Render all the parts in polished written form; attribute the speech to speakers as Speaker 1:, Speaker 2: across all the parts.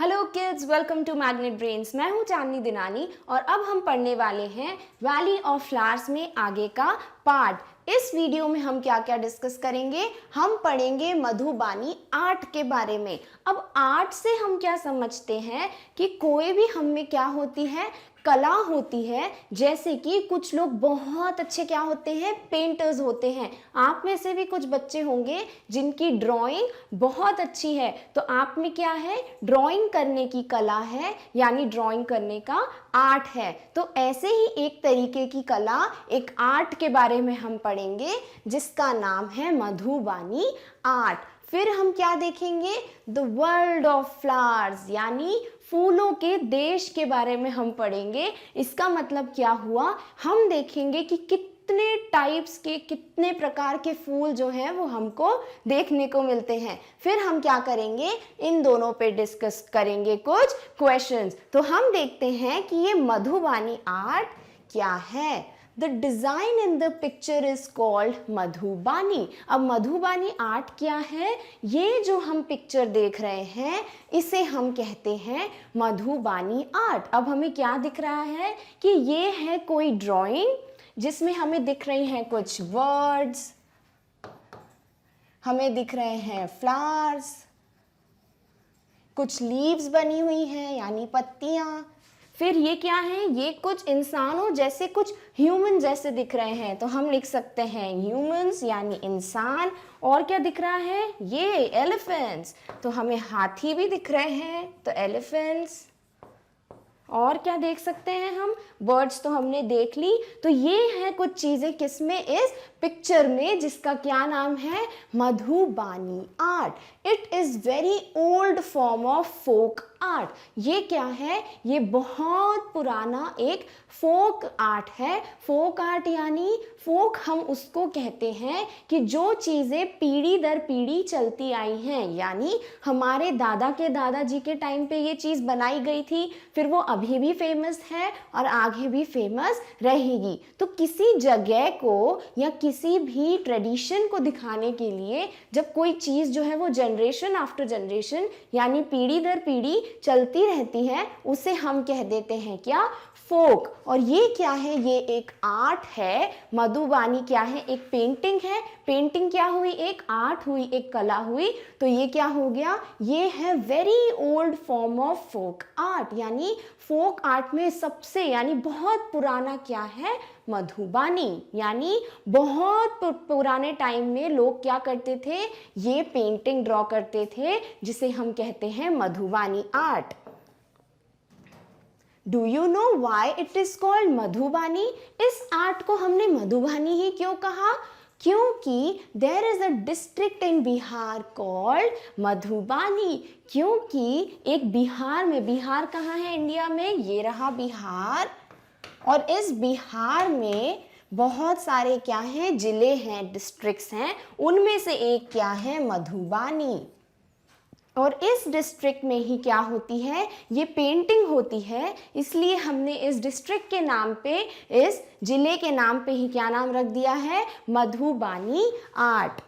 Speaker 1: Hello kids, welcome to Magnet Brains. मैं हूँ चांदनी दिनानी और अब हम पढ़ने वाले हैं वैली ऑफ फ्लावर्स में आगे का पार्ट। इस वीडियो में हम क्या क्या डिस्कस करेंगे, हम पढ़ेंगे मधुबानी आर्ट के बारे में। अब आर्ट से हम क्या समझते हैं कि कोई भी हम में क्या होती है, कला होती है। जैसे कि कुछ लोग बहुत अच्छे क्या होते हैं, पेंटर्स होते हैं। आप में से भी कुछ बच्चे होंगे जिनकी ड्राइंग बहुत अच्छी है, तो आप में क्या है, ड्राइंग करने की कला है, यानी ड्राइंग करने का आर्ट है। तो ऐसे ही एक तरीके की कला, एक आर्ट के बारे में हम पढ़ेंगे जिसका नाम है मधुबानी आर्ट। फिर हम क्या देखेंगे, द वर्ल्ड ऑफ फ्लावर्स, यानी फूलों के देश के बारे में हम पढ़ेंगे। इसका मतलब क्या हुआ, हम देखेंगे कि कितने टाइप्स के, कितने प्रकार के फूल जो हैं वो हमको देखने को मिलते हैं। फिर हम क्या करेंगे, इन दोनों पे डिस्कस करेंगे कुछ क्वेश्चंस। तो हम देखते हैं कि ये मधुबानी आर्ट क्या है। The design in the picture is called Madhubani. अब मधुबानी आर्ट क्या है, ये जो हम पिक्चर देख रहे हैं इसे हम कहते हैं मधुबानी आर्ट। अब हमें क्या दिख रहा है कि ये है कोई ड्राइंग जिसमें हमें दिख रही हैं कुछ वर्ड्स, हमें दिख रहे हैं फ्लावर्स, कुछ लीव्स बनी हुई हैं यानी पत्तियां। फिर ये क्या है, ये कुछ इंसानों जैसे, कुछ ह्यूमन जैसे दिख रहे हैं, तो हम लिख सकते हैं ह्यूमंस यानी इंसान। और क्या दिख रहा है, ये एलिफेंट्स, तो हमें हाथी भी दिख रहे हैं, तो एलिफेंट्स। और क्या देख सकते हैं हम, बर्ड्स तो हमने देख ली। तो ये है कुछ चीजें किसमें, इस पिक्चर में, जिसका क्या नाम है, Madhubani art. It is very old form of folk art. ये क्या है, ये बहुत पुराना एक फोक आर्ट है। फोक आर्ट यानी फोक हम उसको कहते हैं कि जो चीज़ें पीढ़ी दर पीढ़ी चलती आई हैं, यानी हमारे दादा के दादाजी के टाइम पे ये चीज़ बनाई गई थी, फिर वो अभी भी फेमस है और आगे भी फेमस रहेगी। तो किसी जगह को या किसी भी ट्रेडिशन को दिखाने के लिए जब कोई चीज़ जो है वो जनरेशन आफ्टर जनरेशन यानी पीढ़ी दर पीढ़ी चलती रहती है, उसे हम कह देते हैं क्या, फोक। और ये क्या है, ये एक आर्ट है। मधुबानी क्या है, एक पेंटिंग है। पेंटिंग क्या हुई, एक आर्ट हुई, एक कला हुई। तो ये क्या हो गया, ये है very old form of folk art. यानी फोक आर्ट में सबसे, यानी बहुत पुराना क्या है, मधुबानी। यानी बहुत पुराने टाइम में लोग क्या करते थे, ये पेंटिंग ड्रॉ करते थे, जिसे हम कहते हैं Madhubani art. Do you know why it is called Madhubani? इस आर्ट को हमने मधुबानी ही क्यों कहा? क्योंकि there is a district in Bihar called Madhubani. क्योंकि एक बिहार में, बिहार कहाँ है इंडिया में, ये रहा बिहार, और इस बिहार में बहुत सारे क्या हैं, जिले हैं, डिस्ट्रिक्ट्स हैं। उनमें से एक क्या है, मधुबानी। और इस डिस्ट्रिक्ट में ही क्या होती है, ये पेंटिंग होती है। इसलिए हमने इस डिस्ट्रिक्ट के नाम पे, इस जिले के नाम पे ही क्या नाम रख दिया है, Madhubani art.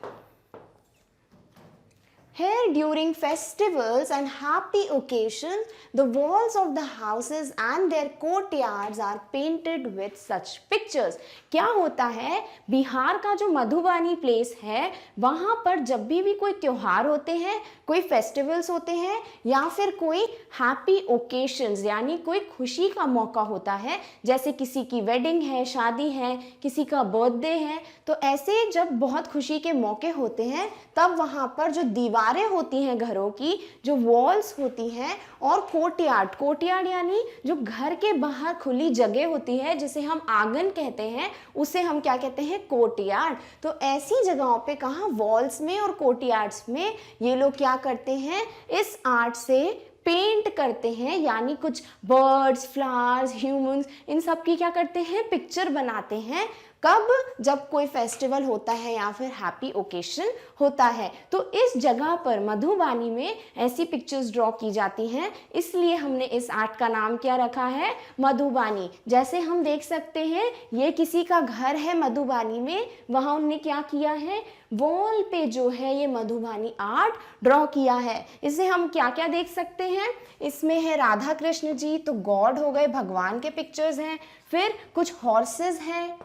Speaker 1: Here during festivals and happy occasions, the walls of the houses and their courtyards are painted with such pictures. क्या होता है, बिहार का जो मधुबानी प्लेस है, वहाँ पर जब भी कोई त्योहार होते हैं, कोई फेस्टिवल्स होते हैं, या फिर कोई हैप्पी ओकेशंस यानी कोई खुशी का मौका होता है, जैसे किसी की वेडिंग है, शादी है, किसी का बर्थडे है, तो ऐसे जब बहुत खुशी के मौके होते हैं, तब वहाँ पर जो दीवारें होती हैं घरों की, जो वॉल्स होती हैं, और कोर्टयार्ड, कोर्टयार्ड यानी जो घर के बाहर खुली जगह होती है, जिसे हम आंगन कहते हैं, उसे हम क्या कहते हैं, कोर्टयार्ड। तो ऐसी जगहों पे, कहाँ, वॉल्स में और कोर्टयार्ड्स में, ये लोग क्या करते हैं, इस आर्ट से पेंट करते हैं, यानी कुछ बर्ड्स, फ्लावर्स, ह्यूमंस, इन सब की क्या करते हैं, पिक्चर बनाते हैं। कब? जब कोई फेस्टिवल होता है या फिर हैप्पी ओकेशन होता है, तो इस जगह पर मधुबानी में ऐसी पिक्चर्स ड्रॉ की जाती हैं, इसलिए हमने इस आर्ट का नाम क्या रखा है? मधुबानी। जैसे हम देख सकते हैं ये किसी का घर है मधुबानी में, वहाँ उनने क्या किया है? वॉल पे जो है ये मधुबानी आर्ट ड्रॉ किया है। इसे हम क्या क्या देख सकते हैं? इसमें है राधा कृष्ण जी, तो गॉड हो गए, भगवान के पिक्चर्स हैं। फिर कुछ हॉर्सेस हैं,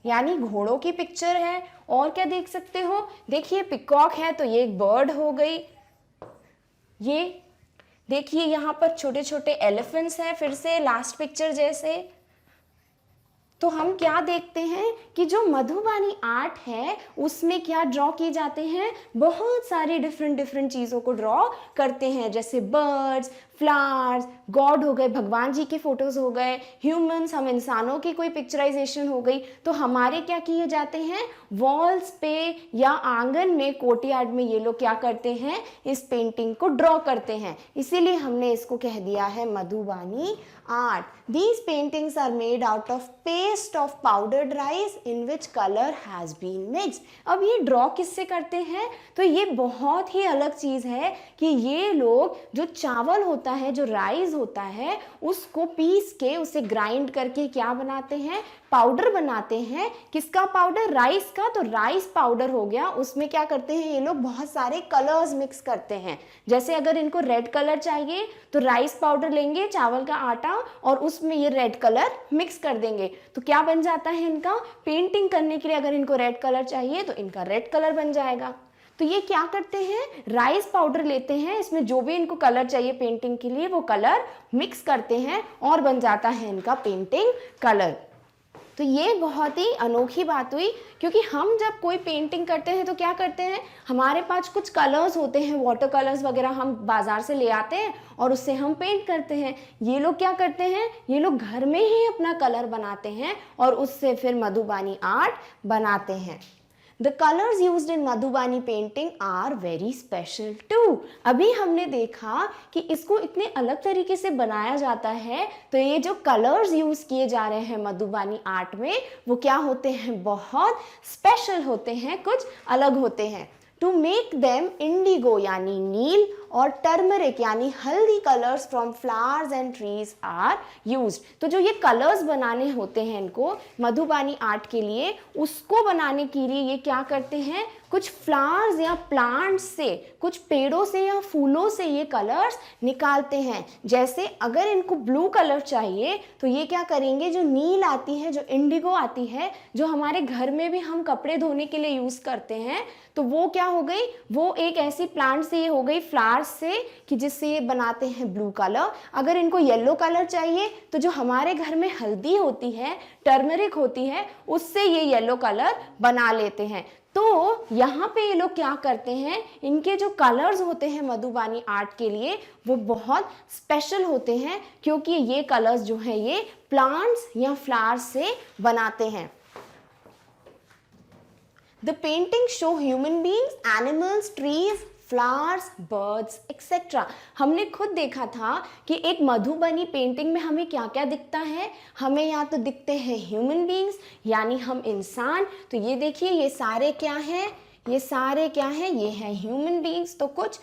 Speaker 1: यानी घोड़ों की पिक्चर है। और क्या देख सकते हो? देखिए पिकॉक है, तो ये एक बर्ड हो गई। ये देखिए यहाँ पर छोटे छोटे एलिफेंट्स हैं, फिर से लास्ट पिक्चर जैसे। तो हम क्या देखते हैं कि जो मधुबानी आर्ट है उसमें क्या ड्रॉ किए जाते हैं? बहुत सारी डिफरेंट चीज़ों को ड्रॉ करते हैं, जैसे बर्ड्स, फ्लावर्स, गॉड हो गए, भगवान जी के फोटोज हो गए, ह्यूमंस, हम इंसानों की कोई पिक्चराइजेशन हो गई। तो हमारे क्या किए जाते हैं? वॉल्स पे या आंगन में, कोर्टयार्ड में ये लोग क्या करते हैं? इस पेंटिंग को ड्रॉ करते हैं, इसीलिए हमने इसको कह दिया है Madhubani art. These paintings are made out of paste of powdered rice in which color has been mixed। अब ये ड्रॉ किससे करते हैं? तो ये बहुत ही अलग चीज़ है कि ये लोग जो चावल होता है, जो राइस होता है, उसको पीस के, उसे ग्राइंड करके क्या बनाते हैं? पाउडर बनाते हैं। किसका पाउडर? राइस का। तो राइस पाउडर हो गया, उसमें क्या करते हैं ये लोग? बहुत सारे कलर्स मिक्स करते हैं। जैसे अगर इनको रेड कलर चाहिए तो राइस पाउडर लेंगे, चावल का आटा, और उसमें ये रेड कलर मिक्स कर देंगे, तो क्या बन जाता है इनका? पेंटिंग करने के लिए अगर इनको रेड कलर चाहिए तो इनका रेड कलर बन जाएगा। तो ये क्या करते हैं? राइस पाउडर लेते हैं, इसमें जो भी इनको कलर चाहिए पेंटिंग के लिए वो कलर मिक्स करते हैं और बन जाता है इनका पेंटिंग कलर। तो ये बहुत ही अनोखी बात हुई, क्योंकि हम जब कोई पेंटिंग करते हैं तो क्या करते हैं? हमारे पास कुछ कलर्स होते हैं, वाटर कलर्स वगैरह हम बाजार से ले आते हैं और उससे हम पेंट करते हैं। ये लोग क्या करते हैं? ये लोग घर में ही अपना कलर बनाते हैं और उससे फिर मधुबानी आर्ट बनाते हैं। The colors used in Madhubani painting are very special too। अभी हमने देखा कि इसको इतने अलग तरीके से बनाया जाता है, तो ये जो कलर्स यूज किए जा रहे हैं मधुबानी आर्ट में, वो क्या होते हैं? बहुत स्पेशल होते हैं, कुछ अलग होते हैं। टू मेक देम इंडिगो यानी नील और टर्मरिक यानी हल्दी colours from flowers and trees are used. तो जो ये कलर्स बनाने होते हैं इनको मधुबानी आर्ट के लिए, उसको बनाने के लिए ये क्या करते हैं? कुछ फ्लावर्स या प्लांट्स से, कुछ पेड़ों से या फूलों से ये कलर्स निकालते हैं। जैसे अगर इनको ब्लू कलर चाहिए तो ये क्या करेंगे? जो नील आती है, जो इंडिगो आती है, जो हमारे घर में भी हम कपड़े धोने के लिए यूज करते हैं, तो वो क्या हो गई? वो एक ऐसी प्लांट से हो गई, फ्लावर्स से, कि जिससे ये बनाते हैं ब्लू कलर। अगर इनको येलो कलर चाहिए तो जो हमारे घर में हल्दी होती है, टर्मरिक होती है, उससे ये येलो कलर बना लेते हैं। तो यहाँ पे ये लोग क्या करते हैं? इनके जो कलर्स होते हैं मधुबानी आर्ट के लिए वो बहुत स्पेशल होते हैं, क्योंकि ये कलर्स जो हैं ये प्लांट्स या फ्लावर्स से बनाते हैं। The paintings show human beings, animals, trees, flowers, birds etcetera. हमने खुद देखा था कि एक मधुबनी पेंटिंग में हमें क्या क्या दिखता है? हमें या तो दिखते हैं ह्यूमन बींग्स यानी हम इंसान। तो ये देखिए ये सारे क्या हैं? ये सारे क्या हैं? ये हैं ह्यूमन बींग्स। तो कुछ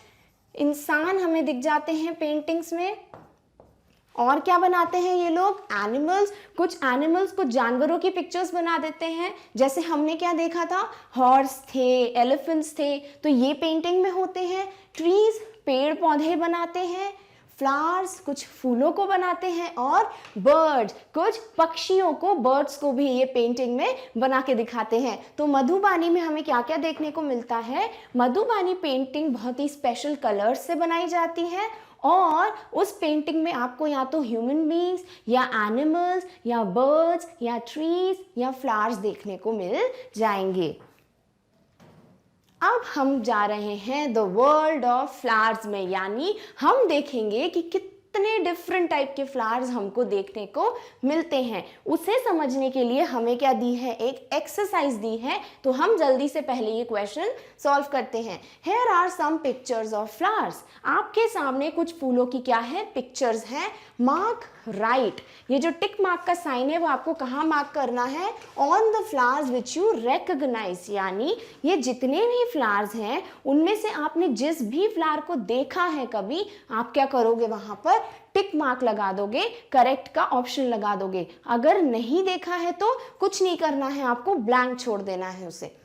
Speaker 1: इंसान हमें दिख जाते हैं पेंटिंग्स में। और क्या बनाते हैं ये लोग? एनिमल्स। कुछ एनिमल्स, कुछ जानवरों की पिक्चर्स बना देते हैं। जैसे हमने क्या देखा था? हॉर्स थे, एलिफेंट्स थे, तो ये पेंटिंग में होते हैं। ट्रीज, पेड़ पौधे बनाते हैं। फ्लावर्स, कुछ फूलों को बनाते हैं। और बर्ड्स, कुछ पक्षियों को, बर्ड्स को भी ये पेंटिंग में बना के दिखाते हैं। तो मधुबानी में हमें क्या क्या देखने को मिलता है? मधुबानी पेंटिंग बहुत ही स्पेशल कलर्स से बनाई जाती है और उस पेंटिंग में आपको या तो ह्यूमन बींग्स या एनिमल्स या बर्ड्स या ट्रीज या फ्लावर्स देखने को मिल जाएंगे। अब हम जा रहे हैं द वर्ल्ड ऑफ फ्लावर्स में, यानी हम देखेंगे कि कितने डिफरेंट टाइप के फ्लावर्स हमको देखने को मिलते हैं, उसे समझने के लिए हमें क्या दी है, एक एक्सरसाइज दी है। तो हम जल्दी से पहले ये क्वेश्चन सॉल्व करते हैं। Here are some pictures of flowers। आपके सामने कुछ फूलों की क्या है, पिक्चर्स हैं। मार्क राइट, ये जो टिक मार्क का साइन है वो आपको कहाँ मार्क करना है, on the flowers which you recognise, यानी ये जितने भी फ्लावर्स हैं उनमें से आपने जिस भी फ्लावर को देखा है कभी, आप क्या करोगे, वहां पर टिक मार्क लगा दोगे, करेक्ट का ऑप्शन लगा दोगे। अगर नहीं देखा है तो कुछ नहीं करना है, आपको ब्लैंक छोड़ देना है उसे।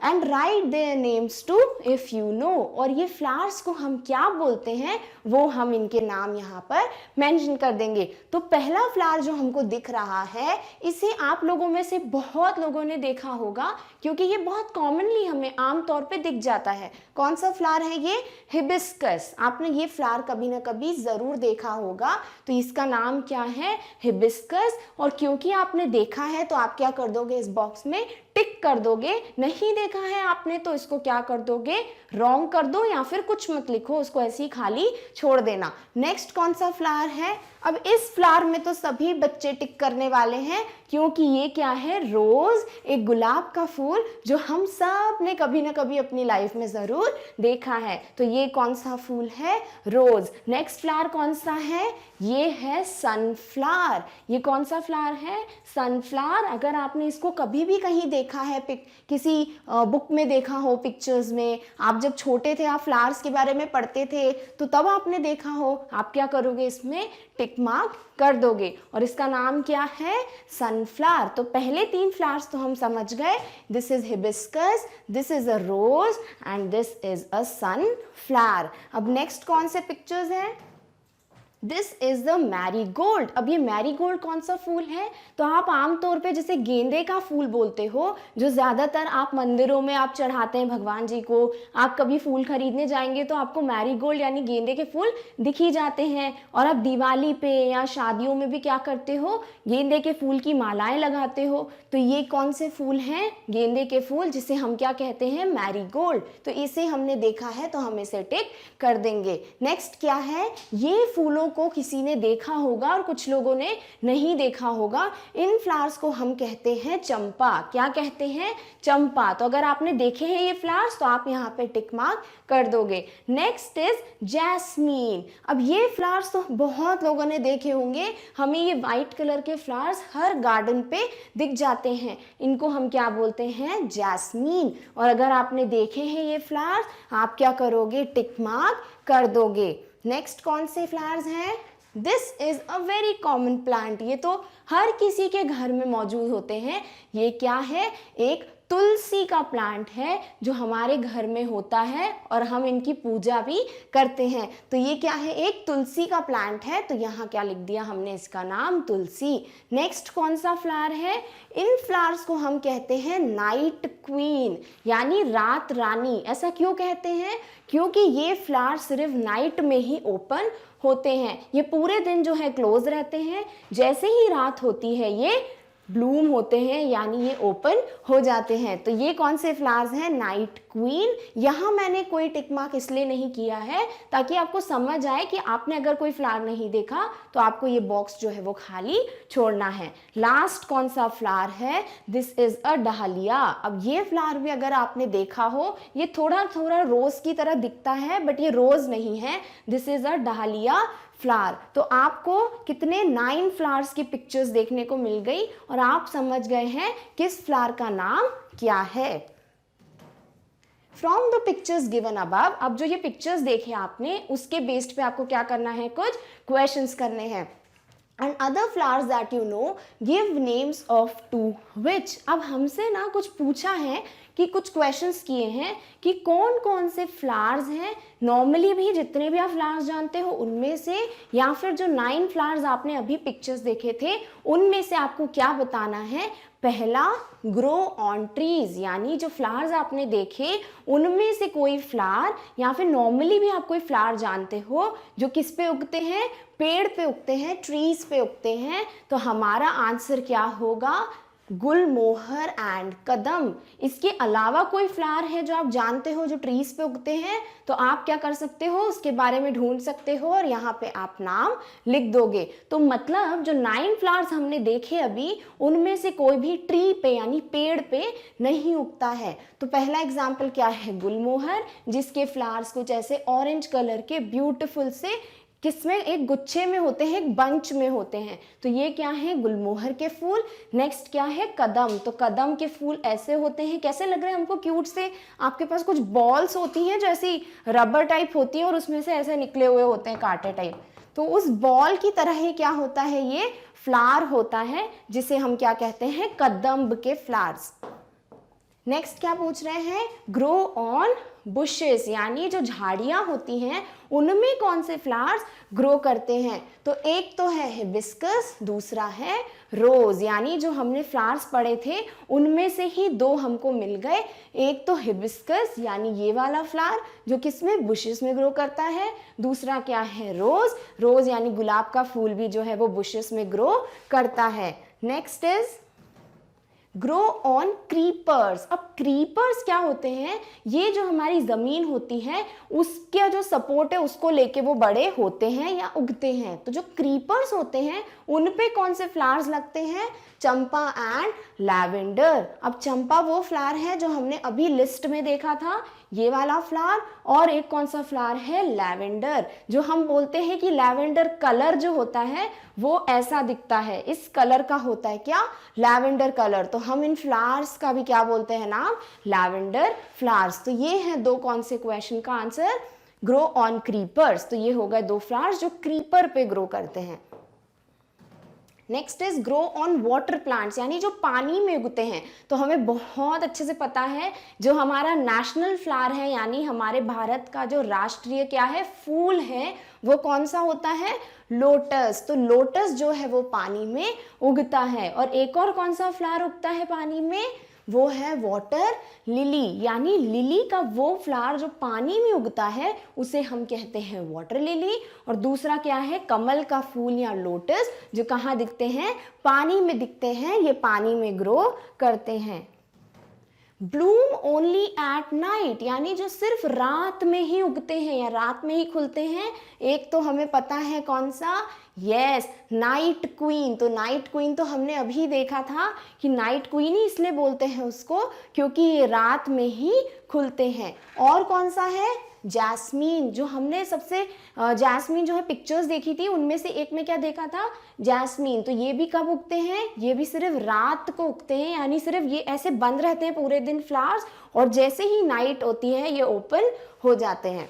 Speaker 1: And write their names too if you know, और ये फ्लावर्स को हम क्या बोलते हैं वो हम इनके नाम यहाँ पर मेंशन कर देंगे। तो पहला फ्लावर जो हमको दिख रहा है, इसे आप लोगों में से बहुत लोगों ने देखा होगा, क्योंकि ये बहुत कॉमनली हमें आम तौर पे दिख जाता है। कौन सा फ्लावर है ये, हिबिस्कस। आपने ये फ्लावर कभी ना कभी जरूर देखा होगा। तो इसका नाम क्या है, हिबिस्कस। और क्योंकि आपने देखा है तो आप क्या कर दोगे, इस बॉक्स में टिक कर दोगे। नहीं देखा है आपने तो इसको क्या कर दोगे, रॉन्ग कर दो, या फिर कुछ मत लिखो, उसको ऐसे ही खाली छोड़ देना। नेक्स्ट कौन सा फ्लावर है, अब इस फ्लावर में तो सभी बच्चे टिक करने वाले हैं, क्योंकि ये क्या है, रोज, एक गुलाब का फूल जो हम सब ने कभी ना कभी अपनी लाइफ में जरूर देखा है। तो ये कौन सा फूल है, रोज। नेक्स्ट फ्लावर कौन सा है, ये है सनफ्लावर। ये कौन सा फ्लावर है, सनफ्लावर। अगर आपने इसको कभी भी कहीं देखा है, किसी बुक में देखा हो, पिक्चर्स में, आप जब छोटे थे आप फ्लावर्स के बारे में पढ़ते थे तो तब आपने देखा हो, आप क्या करोगे, इसमें टिक मार्क कर दोगे। और इसका नाम क्या है, सनफ्लावर। तो पहले 3 फ्लावर्स तो हम समझ गए, this is hibiscus, this is a rose and this is a sunflower. अब नेक्स्ट कौन से पिक्चर्स हैं, दिस इज द मैरीगोल्ड। अब ये मैरीगोल्ड कौन सा फूल है, तो आप आमतौर पे जैसे गेंदे का फूल बोलते हो, जो ज़्यादातर आप मंदिरों में आप चढ़ाते हैं भगवान जी को, आप कभी फूल खरीदने जाएंगे तो आपको मैरीगोल्ड यानी गेंदे के फूल दिख ही जाते हैं। और आप दिवाली पे या शादियों में भी क्या करते हो, गेंदे के फूल की मालाएं लगाते हो। तो ये कौन से फूल हैं, गेंदे के फूल, जिसे हम क्या कहते हैं, मैरीगोल्ड। तो इसे हमने देखा है तो हम इसे टिक कर देंगे। नेक्स्ट क्या है, ये फूलों को किसी ने देखा होगा और कुछ लोगों ने नहीं देखा होगा। इन फ्लावर्स को हम कहते हैं चंपा। क्या कहते हैं, चंपा। तो अगर आपने देखे हैं ये फ्लावर्स तो आप यहाँ पे टिक मार्क कर दोगे। Next is jasmine. अब ये फ्लावर्स तो बहुत लोगों ने देखे होंगे, हमें ये वाइट कलर के फ्लावर्स हर गार्डन पे दिख जाते हैं, इनको हम क्या बोलते हैं, जैस्मीन। और अगर आपने देखे हैं ये फ्लावर्स, आप क्या करोगे, टिक मार्क कर दोगे। नेक्स्ट कौन से फ्लावर्स हैं, this is a very common plant. ये तो हर किसी के घर में मौजूद होते हैं। ये क्या है, एक तुलसी का प्लांट है जो हमारे घर में होता है और हम इनकी पूजा भी करते हैं। तो ये क्या है, एक तुलसी का प्लांट है। तो यहाँ क्या लिख दिया हमने, इसका नाम तुलसी। नेक्स्ट कौन सा फ्लावर है, इन फ्लावर्स को हम कहते हैं नाइट क्वीन, यानी रात रानी। ऐसा क्यों कहते हैं, क्योंकि ये फ्लावर सिर्फ नाइट में ही ओपन होते हैं, ये पूरे दिन जो है क्लोज रहते हैं। जैसे ही रात होती है ये ब्लूम होते हैं, यानी ये ओपन हो जाते हैं। तो ये कौन से फ्लावर्स हैं, नाइट क्वीन। यहाँ मैंने कोई टिक मार्क इसलिए नहीं किया है ताकि आपको समझ आए कि आपने अगर कोई फ्लावर नहीं देखा तो आपको ये बॉक्स जो है वो खाली छोड़ना है। लास्ट कौन सा फ्लावर है, दिस इज अ डहलिया। अब ये फ्लावर भी अगर आपने देखा हो, ये थोड़ा थोड़ा रोज की तरह दिखता है बट ये रोज नहीं है, this is a dahlia flower. तो आपको कितने 9 फ्लावर्स की पिक्चर्स देखने को मिल गई और आप समझ गए हैं किस फ्लावर का नाम क्या है। From the pictures given above, अब जो ये पिक्चर्स देखे आपने उसके बेस्ड पे आपको क्या करना है, कुछ क्वेश्चंस करने हैं। And other flowers that you know give names of two which. अब हमसे ना कुछ पूछा है कि कुछ क्वेश्चंस किए हैं कि कौन कौन से फ्लावर्स हैं, नॉर्मली भी जितने भी आप फ्लावर्स जानते हो उनमें से, या फिर जो 9 फ्लावर्स आपने अभी पिक्चर्स देखे थे उनमें से आपको क्या बताना है। पहला, ग्रो ऑन ट्रीज, यानी जो फ्लावर्स आपने देखे उनमें से कोई फ्लावर, या फिर नॉर्मली भी आप कोई फ्लावर जानते हो जो किस पे उगते हैं, पेड़ पे उगते हैं, ट्रीज पे उगते हैं। तो हमारा आंसर क्या होगा, गुलमोहर एंड कदम। इसके अलावा कोई फ्लावर है जो आप जानते हो जो ट्रीज पे उगते हैं, तो आप क्या कर सकते हो, उसके बारे में ढूंढ सकते हो और यहाँ पे आप नाम लिख दोगे। तो मतलब जो 9 फ्लावर्स हमने देखे अभी, उनमें से कोई भी ट्री पे यानी पेड़ पे नहीं उगता है। तो पहला एग्जाम्पल क्या है, गुलमोहर, जिसके फ्लावर्स कुछ ऐसे ऑरेंज कलर के ब्यूटीफुल से किसमें, एक गुच्छे में होते हैं, एक बंच में होते हैं। तो ये क्या है, गुलमोहर के फूल। नेक्स्ट क्या है, कदम। तो कदम के फूल ऐसे होते हैं, कैसे लग रहे हैं हमको, क्यूट से। आपके पास कुछ बॉल्स होती हैं जो ऐसी रबर टाइप होती है और उसमें से ऐसे निकले हुए होते हैं कांटे टाइप। तो उस बॉल की तरह ही क्या होता है, ये फ्लावर होता है, जिसे हम क्या कहते हैं, कदम्ब के फ्लावर्स। नेक्स्ट क्या पूछ रहे हैं, ग्रो ऑन बुशेस, यानी जो झाड़ियां होती हैं उनमें कौन से फ्लावर्स ग्रो करते हैं। तो एक तो है हिबिस्कस, दूसरा है रोज, यानी जो हमने फ्लावर्स पढ़े थे उनमें से ही 2 हमको मिल गए। एक तो हिबिस्कस यानी ये वाला फ्लावर जो किसमें, बुशेस में ग्रो करता है। दूसरा क्या है, रोज। रोज यानी गुलाब का फूल भी जो है वो बुशेस में ग्रो करता है। Next is grow on creepers. अब क्रीपर्स क्या होते हैं, ये जो हमारी ज़मीन होती है उसका जो सपोर्ट है उसको लेके वो बड़े होते हैं या उगते हैं। तो जो क्रीपर्स होते हैं उन पे कौन से फ्लावर्स लगते हैं, चंपा एंड लैवेंडर। अब चंपा वो फ्लावर है जो हमने अभी लिस्ट में देखा था, ये वाला फ्लावर। और एक कौन सा फ्लावर है, लैवेंडर, जो हम बोलते हैं कि लैवेंडर कलर जो होता है वो ऐसा दिखता है, इस कलर का होता है क्या, लैवेंडर कलर। तो हम इन फ्लावर्स का भी क्या बोलते हैं नाम, लैवेंडर फ्लावर्स। तो ये हैं 2 कौन से क्वेश्चन का आंसर, ग्रो ऑन क्रीपर्स। तो ये हो गए 2 फ्लावर्स जो क्रीपर पे ग्रो करते हैं। Next is grow on water plants, यानी जो पानी में उगते हैं। तो हमें बहुत अच्छे से पता है जो हमारा नेशनल फ्लावर है, यानी हमारे भारत का जो राष्ट्रीय क्या है, फूल है, वो कौन सा होता है, लोटस। तो लोटस जो है वो पानी में उगता है। और एक और कौन सा फ्लावर उगता है पानी में, वो है वाटर लिली, यानी लिली का वो फ्लावर जो पानी में उगता है उसे हम कहते हैं वाटर लिली। और दूसरा क्या है, कमल का फूल या लोटस, जो कहाँ दिखते हैं, पानी में दिखते हैं, ये पानी में ग्रो करते हैं। ब्लूम ओनली एट नाइट, यानी जो सिर्फ रात में ही उगते हैं या रात में ही खुलते हैं। एक तो हमें पता है कौन सा, यस, नाइट क्वीन। तो नाइट क्वीन तो हमने अभी देखा था कि नाइट क्वीन ही इसलिए बोलते हैं उसको क्योंकि ये रात में ही खुलते हैं। और कौन सा है, जैस्मीन, जो हमने सबसे जैस्मीन जो है पिक्चर्स देखी थी उनमें से एक में क्या देखा था, जैस्मीन। तो ये भी कब उगते हैं, ये भी सिर्फ रात को उगते हैं, यानी सिर्फ ये ऐसे बंद रहते हैं पूरे दिन फ्लावर्स, और जैसे ही नाइट होती है ये ओपन हो जाते हैं।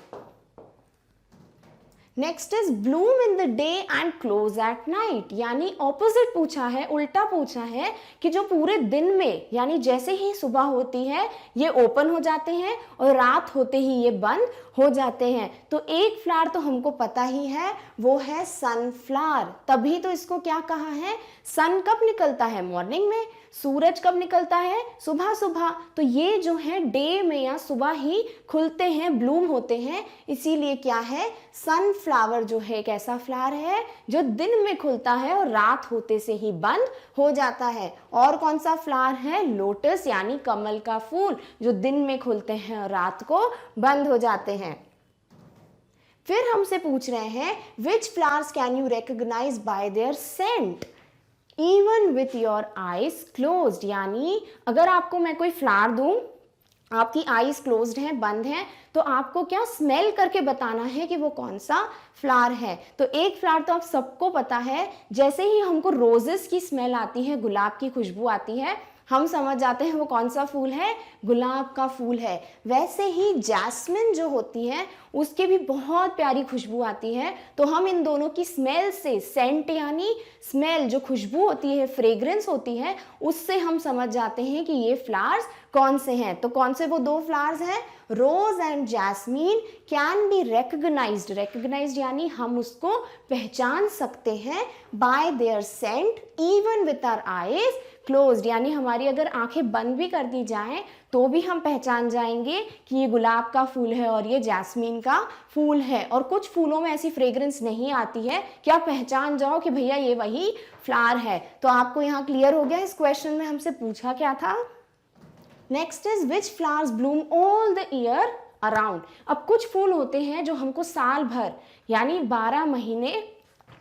Speaker 1: Next is Bloom in the day and close at night, यानी ऑपोजिट पूछा है, उल्टा पूछा है कि जो पूरे दिन में यानी जैसे ही सुबह होती है ये ओपन हो जाते हैं और रात होते ही ये बंद हो जाते हैं। तो एक फ्लावर तो हमको पता ही है, वो है सनफ्लावर। तभी तो इसको क्या कहा है, सन कब निकलता है, मॉर्निंग में। सूरज कब निकलता है, सुबह सुबह। तो ये जो है डे में या सुबह ही खुलते हैं, ब्लूम होते हैं, इसीलिए क्या है, सनफ्लावर जो है एक ऐसा फ्लावर है जो दिन में खुलता है और रात होते से ही बंद हो जाता है। और कौन सा फ्लावर है, लोटस, यानी कमल का फूल, जो दिन में खुलते हैं और रात को बंद हो जाते हैं। फिर हमसे पूछ रहे हैं which flowers can you recognise by their scent even with your eyes closed, यानी अगर आपको मैं कोई फ्लावर दूं, आपकी आईज क्लोज्ड हैं, बंद हैं, तो आपको क्या स्मेल करके बताना है कि वो कौन सा फ्लावर है। तो एक फ्लावर तो आप सबको पता है, जैसे ही हमको रोजेस की स्मेल आती है, गुलाब की खुशबू आती है, हम समझ जाते हैं वो कौन सा फूल है, गुलाब का फूल है। वैसे ही जैस्मिन जो होती है उसके भी बहुत प्यारी खुशबू आती है। तो हम इन दोनों की स्मेल से, सेंट यानी स्मेल, जो खुशबू होती है, फ्रेग्रेंस होती है, उससे हम समझ जाते हैं कि ये फ्लावर्स कौन से हैं? तो कौन से वो 2 फ्लावर्स हैं? Rose and jasmine can be recognised, recognised यानी हम उसको पहचान सकते हैं by their scent even with our eyes closed, यानी हमारी अगर आंखें बंद भी कर दी जाएं तो भी हम पहचान जाएंगे कि ये गुलाब का फूल है और ये जैस्मीन का फूल है। और कुछ फूलों में ऐसी फ्रेग्रेंस नहीं आती है कि आप पहचान जाओ कि भैया ये वही फ्लावर है। तो आपको यहाँ क्लियर हो गया, इस क्वेश्चन में हमसे पूछा क्या था। Next is which flowers Bloom all the year around. अब कुछ फूल होते हैं जो हमको साल भर यानी 12 महीने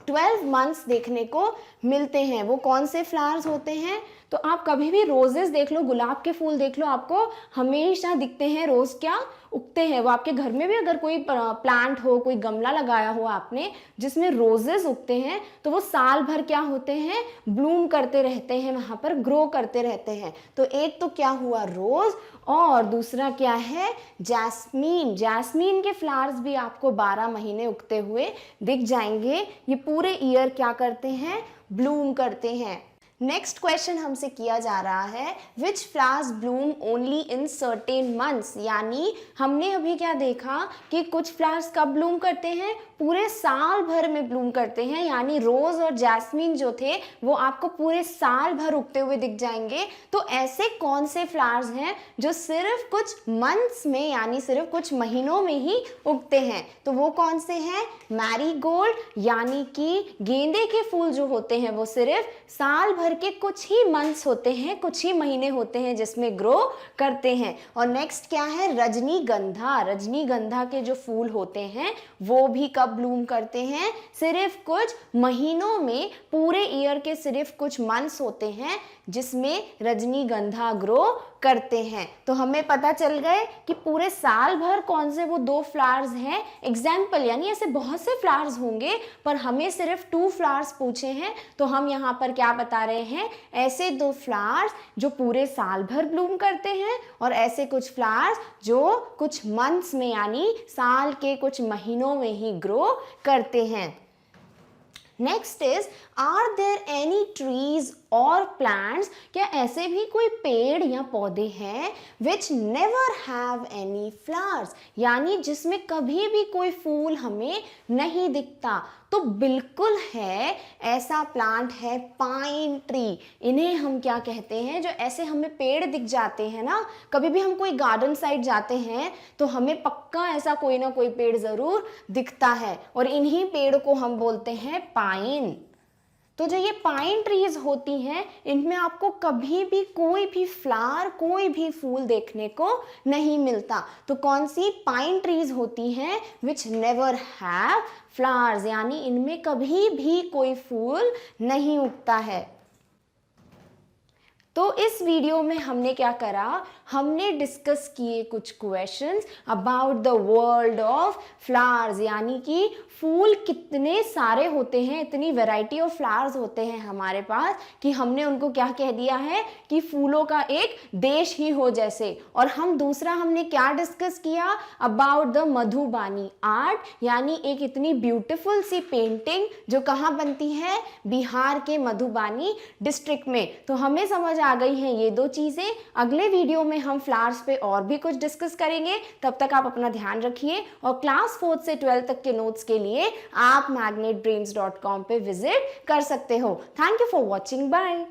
Speaker 1: 12 मंथ्स देखने को मिलते हैं। वो कौन से फ्लावर्स होते हैं? तो आप कभी भी रोजेस देख लो, गुलाब के फूल देख लो, आपको हमेशा दिखते हैं रोज क्या उगते हैं। वो आपके घर में भी अगर कोई प्लांट हो, कोई गमला लगाया हो आपने जिसमें रोजेस उगते हैं, तो वो साल भर क्या होते हैं? ब्लूम करते रहते हैं, वहां पर ग्रो करते रहते हैं। तो एक तो क्या हुआ रोज, और दूसरा क्या है? जैस्मीन। जैस्मीन के फ्लावर्स भी आपको 12 महीने उगते हुए दिख जाएंगे। ये पूरे ईयर क्या करते हैं? ब्लूम करते हैं। नेक्स्ट क्वेश्चन हमसे किया जा रहा है विच flowers Bloom only in certain months, यानी हमने अभी क्या देखा कि कुछ फ्लावर्स कब ब्लूम करते हैं? पूरे साल भर में ब्लूम करते हैं, यानी रोज और जैस्मीन जो थे वो आपको पूरे साल भर उगते हुए दिख जाएंगे। तो ऐसे कौन से फ्लावर्स हैं जो सिर्फ कुछ मंथ्स में यानी सिर्फ कुछ महीनों में ही उगते हैं? तो वो कौन से हैं? मैरीगोल्ड, यानी कि गेंदे के फूल जो होते हैं वो सिर्फ साल भर के कुछ ही मंथ्स होते हैं, कुछ ही महीने होते हैं जिसमें ग्रो करते हैं। और नेक्स्ट क्या है? रजनीगंधा। रजनीगंधा के जो फूल होते हैं वो भी कब ब्लूम करते हैं? सिर्फ कुछ महीनों में, पूरे ईयर के सिर्फ कुछ मंथ्स होते हैं जिसमें रजनीगंधा ग्रो करते हैं। तो हमें पता चल गए कि पूरे साल भर कौन से वो 2 फ्लावर्स हैं। एग्जाम्पल यानी ऐसे बहुत से फ्लावर्स होंगे पर हमें सिर्फ 2 फ्लावर्स पूछे हैं, तो हम यहाँ पर क्या बता रहे हैं? ऐसे 2 फ्लावर्स जो पूरे साल भर ब्लूम करते हैं और ऐसे कुछ फ्लावर्स जो कुछ मंथ्स में यानी साल के कुछ महीनों में ही ग्रो करते हैं। Next is are there any trees और प्लांट्स, क्या ऐसे भी कोई पेड़ या पौधे हैं which never have any flowers, यानी जिसमें कभी भी कोई फूल हमें नहीं दिखता? तो बिल्कुल है, ऐसा प्लांट है पाइन ट्री। इन्हें हम क्या कहते हैं? जो ऐसे हमें पेड़ दिख जाते हैं ना, कभी भी हम कोई गार्डन साइड जाते हैं तो हमें पक्का ऐसा कोई ना कोई पेड़ जरूर दिखता है, और इन्हीं पेड़ को हम बोलते हैं पाइन। तो जो ये पाइन ट्रीज होती हैं इनमें आपको कभी भी कोई भी फ्लावर, कोई भी फूल देखने को नहीं मिलता। तो कौन सी पाइन ट्रीज होती हैं? विच नेवर हैव फ्लावर्स, यानी इनमें कभी भी कोई फूल नहीं उगता है। तो इस वीडियो में हमने क्या करा? हमने डिस्कस किए कुछ questions about the world of flowers, यानी कि फूल कितने सारे होते हैं, इतनी वैरायटी ऑफ फ्लावर्स होते हैं हमारे पास कि हमने उनको क्या कह दिया है कि फूलों का एक देश ही हो जैसे। और हम दूसरा हमने क्या डिस्कस किया? अबाउट द मधुबानी आर्ट, यानी एक इतनी ब्यूटीफुल सी पेंटिंग जो कहाँ बनती है? बिहार के मधुबानी डिस्ट्रिक्ट में। तो हमें समझ आ गई हैं ये 2 चीजें। अगले वीडियो में हम फ्लावर्स पे और भी कुछ डिस्कस करेंगे। तब तक आप अपना ध्यान रखिए, और क्लास 4 से 12 तक के नोट्स के लिए आप magnetbrains.com पे विजिट कर सकते हो। Thank you for watching, bye.